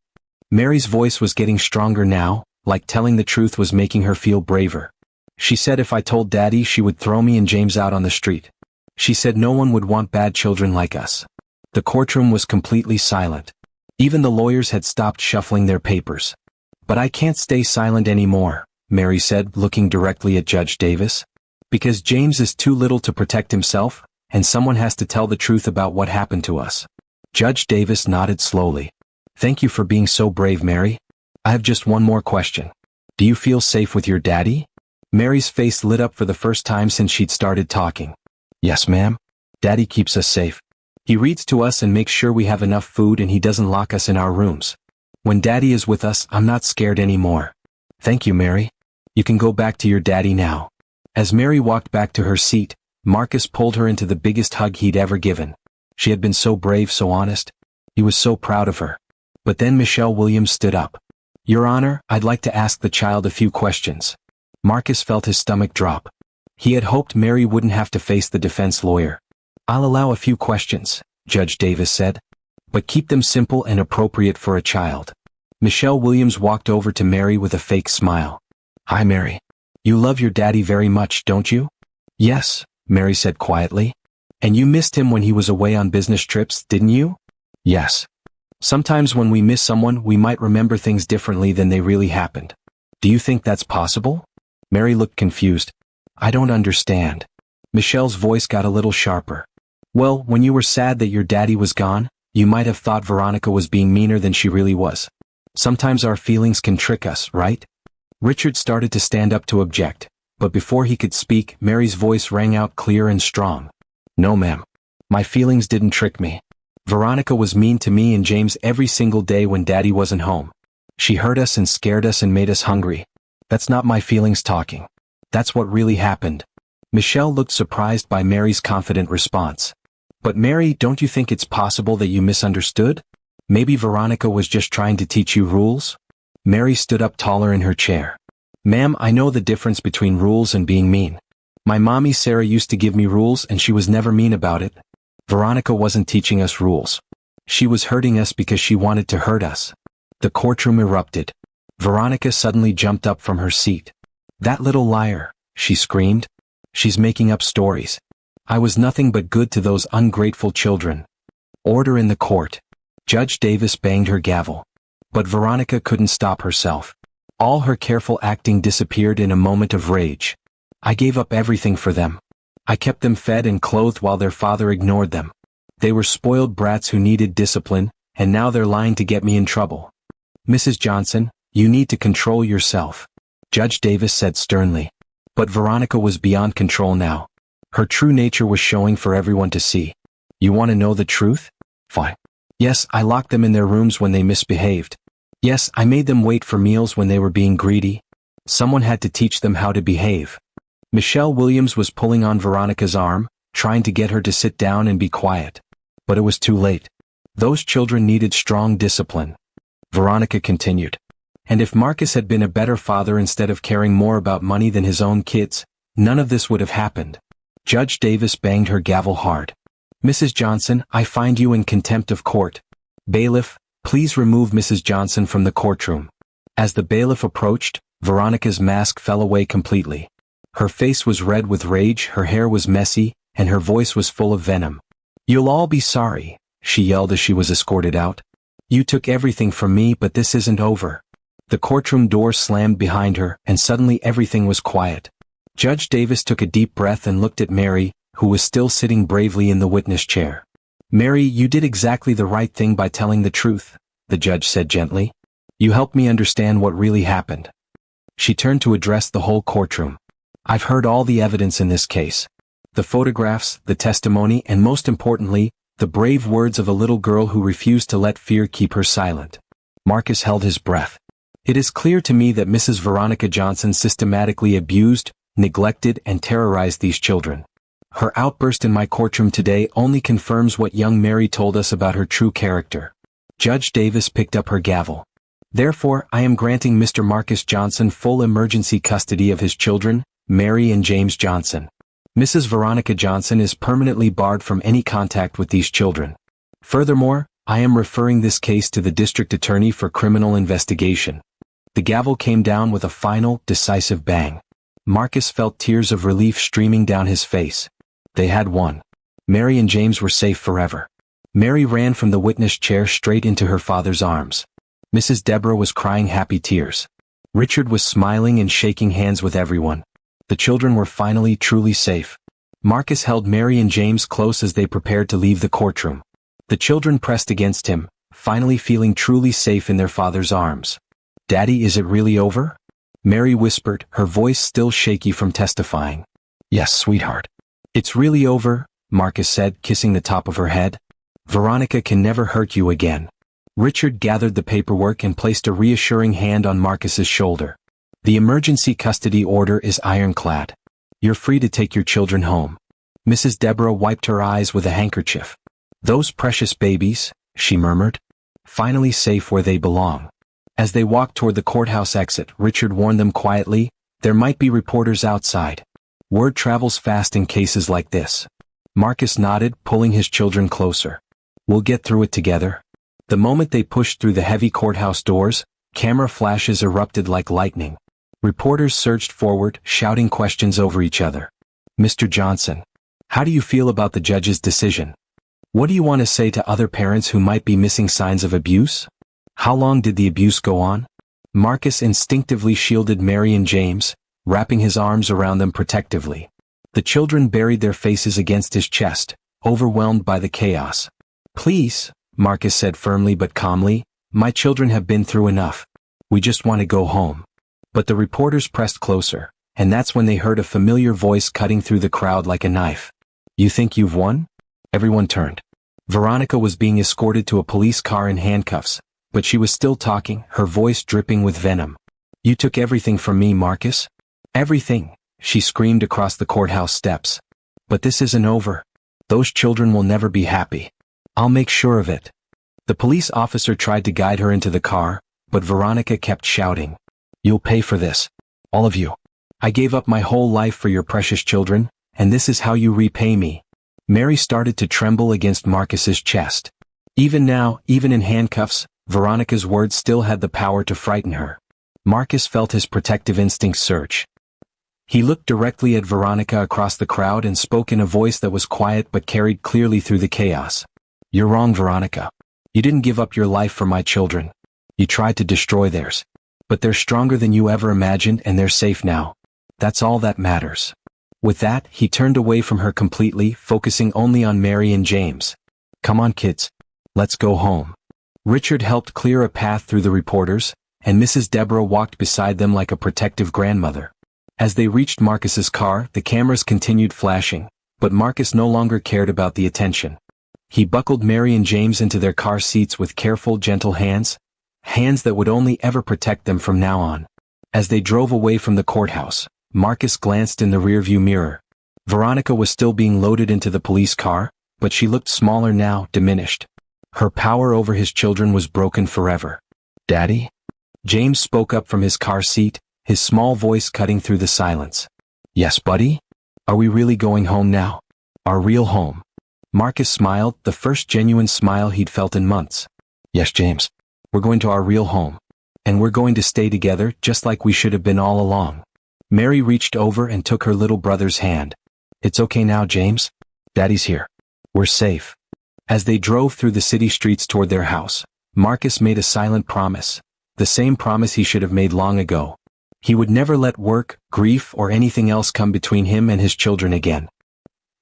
Mary's voice was getting stronger now, like telling the truth was making her feel braver. She said if I told Daddy she would throw me and James out on the street. She said no one would want bad children like us. The courtroom was completely silent. Even the lawyers had stopped shuffling their papers. But I can't stay silent anymore, Mary said, looking directly at Judge Davis. Because James is too little to protect himself, and someone has to tell the truth about what happened to us. Judge Davis nodded slowly. Thank you for being so brave, Mary. I have just one more question. Do you feel safe with your daddy? Mary's face lit up for the first time since she'd started talking. Yes, ma'am. Daddy keeps us safe. He reads to us and makes sure we have enough food, and he doesn't lock us in our rooms. When Daddy is with us, I'm not scared anymore. Thank you, Mary. You can go back to your daddy now. As Mary walked back to her seat, Marcus pulled her into the biggest hug he'd ever given. She had been so brave, so honest. He was so proud of her. But then Michelle Williams stood up. Your Honor, I'd like to ask the child a few questions. Marcus felt his stomach drop. He had hoped Mary wouldn't have to face the defense lawyer. I'll allow a few questions, Judge Davis said. But keep them simple and appropriate for a child. Michelle Williams walked over to Mary with a fake smile. Hi, Mary. You love your daddy very much, don't you? Yes, Mary said quietly. And you missed him when he was away on business trips, didn't you? Yes. Sometimes when we miss someone, we might remember things differently than they really happened. Do you think that's possible? Mary looked confused. I don't understand. Michelle's voice got a little sharper. Well, when you were sad that your daddy was gone, you might have thought Veronica was being meaner than she really was. Sometimes our feelings can trick us, right? Richard started to stand up to object, but before he could speak, Mary's voice rang out clear and strong. No, ma'am. My feelings didn't trick me. Veronica was mean to me and James every single day when Daddy wasn't home. She hurt us and scared us and made us hungry. That's not my feelings talking. That's what really happened. Michelle looked surprised by Mary's confident response. But Mary, don't you think it's possible that you misunderstood? Maybe Veronica was just trying to teach you rules? Mary stood up taller in her chair. Ma'am, I know the difference between rules and being mean. My mommy Sarah used to give me rules and she was never mean about it. Veronica wasn't teaching us rules. She was hurting us because she wanted to hurt us. The courtroom erupted. Veronica suddenly jumped up from her seat. That little liar, she screamed. She's making up stories. I was nothing but good to those ungrateful children. Order in the court. Judge Davis banged her gavel. But Veronica couldn't stop herself. All her careful acting disappeared in a moment of rage. I gave up everything for them. I kept them fed and clothed while their father ignored them. They were spoiled brats who needed discipline, and now they're lying to get me in trouble. Mrs. Johnson, you need to control yourself, Judge Davis said sternly. But Veronica was beyond control now. Her true nature was showing for everyone to see. You want to know the truth? Fine. Yes, I locked them in their rooms when they misbehaved. Yes, I made them wait for meals when they were being greedy. Someone had to teach them how to behave. Michelle Williams was pulling on Veronica's arm, trying to get her to sit down and be quiet. But it was too late. Those children needed strong discipline. Veronica continued. And if Marcus had been a better father instead of caring more about money than his own kids, none of this would have happened. Judge Davis banged her gavel hard. Mrs. Johnson, I find you in contempt of court. Bailiff, please remove Mrs. Johnson from the courtroom. As the bailiff approached, Veronica's mask fell away completely. Her face was red with rage, her hair was messy, and her voice was full of venom. You'll all be sorry, she yelled as she was escorted out. You took everything from me, but this isn't over. The courtroom door slammed behind her, and suddenly everything was quiet. Judge Davis took a deep breath and looked at Mary, who was still sitting bravely in the witness chair. Mary, you did exactly the right thing by telling the truth, the judge said gently. You helped me understand what really happened. She turned to address the whole courtroom. I've heard all the evidence in this case. The photographs, the testimony, and most importantly, the brave words of a little girl who refused to let fear keep her silent. Marcus held his breath. It is clear to me that Mrs. Veronica Johnson systematically abused, neglected, and terrorized these children. Her outburst in my courtroom today only confirms what young Mary told us about her true character. Judge Davis picked up her gavel. Therefore, I am granting Mr. Marcus Johnson full emergency custody of his children, Mary and James Johnson. Mrs. Veronica Johnson is permanently barred from any contact with these children. Furthermore, I am referring this case to the district attorney for criminal investigation. The gavel came down with a final, decisive bang. Marcus felt tears of relief streaming down his face. They had won. Mary and James were safe forever. Mary ran from the witness chair straight into her father's arms. Mrs. Deborah was crying happy tears. Richard was smiling and shaking hands with everyone. The children were finally truly safe. Marcus held Mary and James close as they prepared to leave the courtroom. The children pressed against him, finally feeling truly safe in their father's arms. "Daddy, is it really over?" Mary whispered, her voice still shaky from testifying. "Yes, sweetheart. It's really over," Marcus said, kissing the top of her head. "Veronica can never hurt you again." Richard gathered the paperwork and placed a reassuring hand on Marcus's shoulder. "The emergency custody order is ironclad. You're free to take your children home." Mrs. Deborah wiped her eyes with a handkerchief. "Those precious babies," she murmured. "Finally safe where they belong." As they walked toward the courthouse exit, Richard warned them quietly, "There might be reporters outside. Word travels fast in cases like this." Marcus nodded, pulling his children closer. "We'll get through it together." The moment they pushed through the heavy courthouse doors, camera flashes erupted like lightning. Reporters surged forward, shouting questions over each other. "Mr. Johnson, how do you feel about the judge's decision? What do you want to say to other parents who might be missing signs of abuse? How long did the abuse go on?" Marcus instinctively shielded Mary and James, wrapping his arms around them protectively. The children buried their faces against his chest, overwhelmed by the chaos. "Please," Marcus said firmly but calmly, "my children have been through enough. We just want to go home." But the reporters pressed closer, and that's when they heard a familiar voice cutting through the crowd like a knife. "You think you've won?" Everyone turned. Veronica was being escorted to a police car in handcuffs, but she was still talking, her voice dripping with venom. "You took everything from me, Marcus. Everything," she screamed across the courthouse steps. "But this isn't over. Those children will never be happy. I'll make sure of it." The police officer tried to guide her into the car, but Veronica kept shouting, "You'll pay for this. All of you. I gave up my whole life for your precious children, and this is how you repay me." Mary started to tremble against Marcus's chest. Even now, even in handcuffs, Veronica's words still had the power to frighten her. Marcus felt his protective instincts surge. He looked directly at Veronica across the crowd and spoke in a voice that was quiet but carried clearly through the chaos. "You're wrong, Veronica. You didn't give up your life for my children. You tried to destroy theirs. But they're stronger than you ever imagined and they're safe now. That's all that matters." With that, he turned away from her completely, focusing only on Mary and James. "Come on, kids. Let's go home." Richard helped clear a path through the reporters, and Mrs. Deborah walked beside them like a protective grandmother. As they reached Marcus's car, the cameras continued flashing, but Marcus no longer cared about the attention. He buckled Mary and James into their car seats with careful, gentle hands that would only ever protect them from now on. As they drove away from the courthouse, Marcus glanced in the rearview mirror. Veronica was still being loaded into the police car, but she looked smaller now, diminished. Her power over his children was broken forever. "Daddy?" James spoke up from his car seat, his small voice cutting through the silence. "Yes, buddy? Are we really going home now? Our real home?" Marcus smiled, the first genuine smile he'd felt in months. "Yes, James. We're going to our real home. And we're going to stay together just like we should have been all along." Mary reached over and took her little brother's hand. "It's okay now, James. Daddy's here. We're safe." As they drove through the city streets toward their house, Marcus made a silent promise, the same promise he should have made long ago. He would never let work, grief, or anything else come between him and his children again.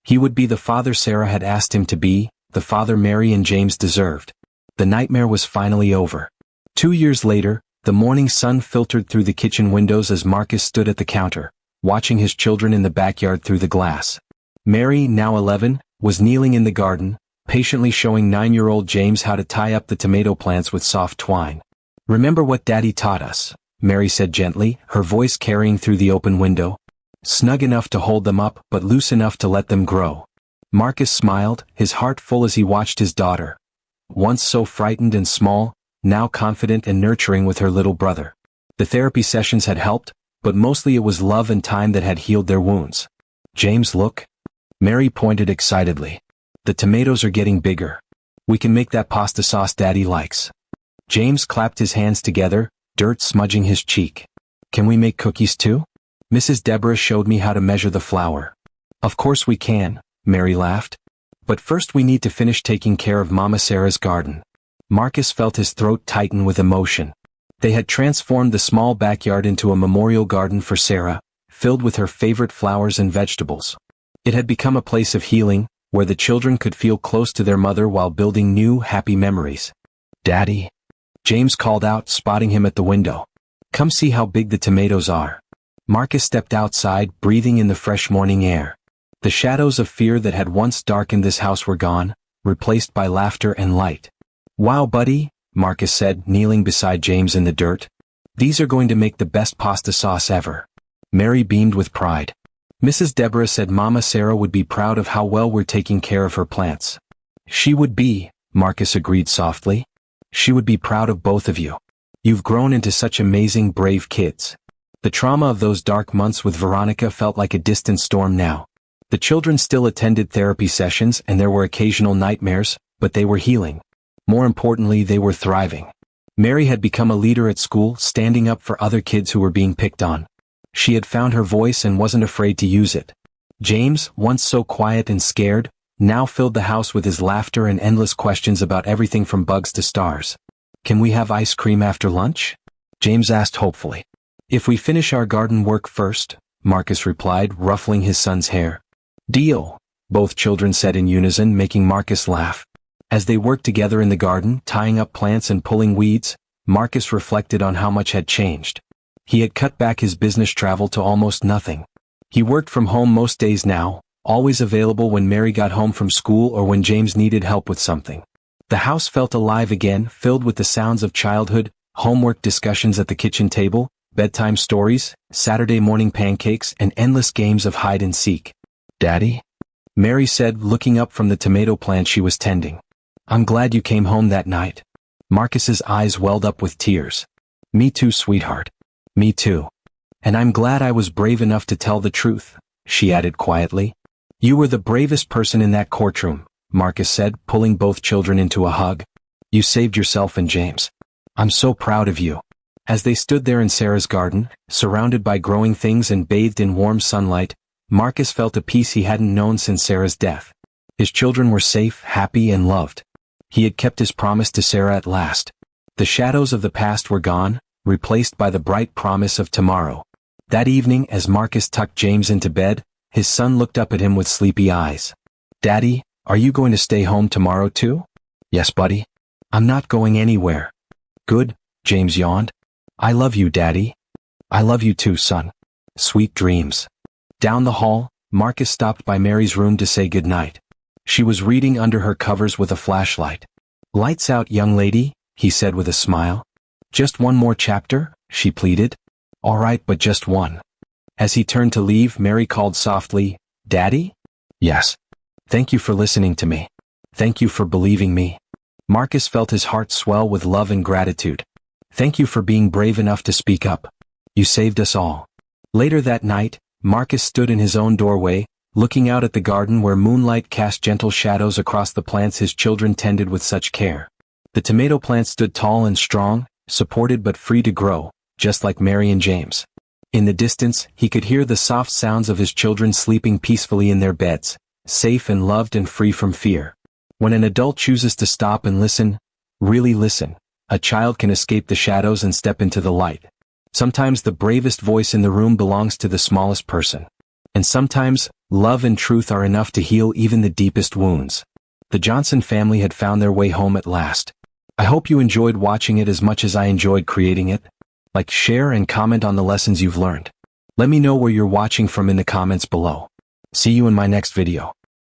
He would be the father Sarah had asked him to be, the father Mary and James deserved. The nightmare was finally over. 2 years later, the morning sun filtered through the kitchen windows as Marcus stood at the counter, watching his children in the backyard through the glass. Mary, now 11, was kneeling in the garden, patiently showing 9-year-old James how to tie up the tomato plants with soft twine. "Remember what Daddy taught us," Mary said gently, her voice carrying through the open window. "Snug enough to hold them up, but loose enough to let them grow." Marcus smiled, his heart full as he watched his daughter, once so frightened and small, now confident and nurturing with her little brother. The therapy sessions had helped, but mostly it was love and time that had healed their wounds. "James, look." Mary pointed excitedly. "The tomatoes are getting bigger. We can make that pasta sauce Daddy likes." James clapped his hands together, dirt smudging his cheek. "Can we make cookies too? Mrs. Deborah showed me how to measure the flour." "Of course we can," Mary laughed. "But first we need to finish taking care of Mama Sarah's garden." Marcus felt his throat tighten with emotion. They had transformed the small backyard into a memorial garden for Sarah, filled with her favorite flowers and vegetables. It had become a place of healing, where the children could feel close to their mother while building new, happy memories. "Daddy?" James called out, spotting him at the window. "Come see how big the tomatoes are." Marcus stepped outside, breathing in the fresh morning air. The shadows of fear that had once darkened this house were gone, replaced by laughter and light. "Wow, buddy," Marcus said, kneeling beside James in the dirt. "These are going to make the best pasta sauce ever." Mary beamed with pride. Mrs. Deborah said Mama Sarah would be proud of how well we're taking care of her plants. "She would be," Marcus agreed softly. "She would be proud of both of you. You've grown into such amazing, brave kids." The trauma of those dark months with Veronica felt like a distant storm now. The children still attended therapy sessions and there were occasional nightmares, but they were healing. More importantly, they were thriving. Mary had become a leader at school, standing up for other kids who were being picked on. She had found her voice and wasn't afraid to use it. James, once so quiet and scared, now filled the house with his laughter and endless questions about everything from bugs to stars. "Can we have ice cream after lunch?" James asked hopefully. "If we finish our garden work first," Marcus replied, ruffling his son's hair. "Deal," both children said in unison, making Marcus laugh. As they worked together in the garden, tying up plants and pulling weeds, Marcus reflected on how much had changed. He had cut back his business travel to almost nothing. He worked from home most days now, always available when Mary got home from school or when James needed help with something. The house felt alive again, filled with the sounds of childhood, homework discussions at the kitchen table, bedtime stories, Saturday morning pancakes, and endless games of hide and seek. "Daddy?" Mary said, looking up from the tomato plant she was tending. "I'm glad you came home that night." Marcus's eyes welled up with tears. "Me too, sweetheart. Me too. And I'm glad I was brave enough to tell the truth," she added quietly. "You were the bravest person in that courtroom," Marcus said, pulling both children into a hug. "You saved yourself and James. I'm so proud of you." As they stood there in Sarah's garden, surrounded by growing things and bathed in warm sunlight, Marcus felt a peace he hadn't known since Sarah's death. His children were safe, happy, and loved. He had kept his promise to Sarah at last. The shadows of the past were gone, replaced by the bright promise of tomorrow. That evening, as Marcus tucked James into bed, his son looked up at him with sleepy eyes. "Daddy, are you going to stay home tomorrow too?" "Yes, buddy. I'm not going anywhere." "Good," James yawned. "I love you, Daddy." "I love you too, son. Sweet dreams." Down the hall, Marcus stopped by Mary's room to say goodnight. She was reading under her covers with a flashlight. "Lights out, young lady," he said with a smile. "Just one more chapter?" she pleaded. "All right, but just one." As he turned to leave, Mary called softly, "Daddy?" "Yes." "Thank you for listening to me. Thank you for believing me." Marcus felt his heart swell with love and gratitude. "Thank you for being brave enough to speak up. You saved us all." Later that night, Marcus stood in his own doorway, looking out at the garden where moonlight cast gentle shadows across the plants his children tended with such care. The tomato plant stood tall and strong, supported but free to grow, just like Mary and James. In the distance, he could hear the soft sounds of his children sleeping peacefully in their beds, safe and loved and free from fear. When an adult chooses to stop and listen, really listen, a child can escape the shadows and step into the light. Sometimes the bravest voice in the room belongs to the smallest person. And sometimes, love and truth are enough to heal even the deepest wounds. The Johnson family had found their way home at last. I hope you enjoyed watching it as much as I enjoyed creating it. Like, share, and comment on the lessons you've learned. Let me know where you're watching from in the comments below. See you in my next video.